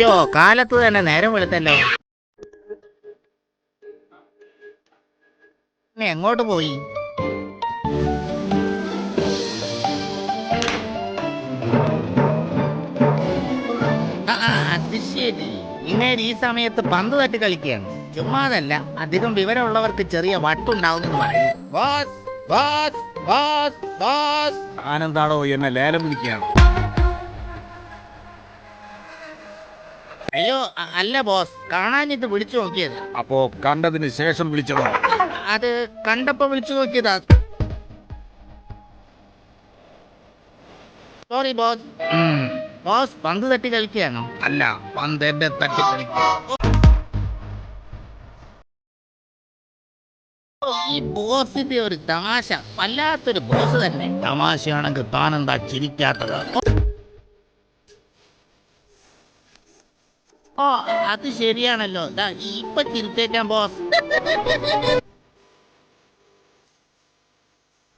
Show കാലത്ത് തന്നെ നേരം വെളുത്തല്ലോ. പിന്നെ എങ്ങോട്ട് പോയി? അത് ശരി, ഇങ്ങനെ ഈ സമയത്ത് പന്ത് തട്ടി കളിക്കുകയാണ്. ചുമ്മാതല്ല, അധികം വിവരമുള്ളവർക്ക് ചെറിയ വട്ടുണ്ടാവും പറയും. Boss boss boss boss. ആനന്ദാണോ എന്നെ ലേലം വിളിക്കുകയാണ്? അയ്യോ അല്ല ബോസ്, കാണാനിട്ട് വിളിച്ചു നോക്കിയത്. അപ്പോ കണ്ടതിന് ശേഷം വിളിച്ചതോ? അത് കണ്ടപ്പോ വിളിച്ചു നോക്കിയതാ. Sorry boss. ബോസ് പന്ത് തട്ടി കളിക്കുകയാണോ? അല്ല, പന്ത് എന്നെ തട്ടി കളിക്കുക. ഈ ബോസിന്റെ ഒരു തമാശ വല്ലാത്തൊരു ബോസ് തന്നെ. തമാശയാണെങ്കിൽ താനെന്താ ചിരിക്കാത്തത്? ഓ അത് ശരിയാണല്ലോ. ഇപ്പൊ ചിരിച്ചേക്കാം ബോസ്.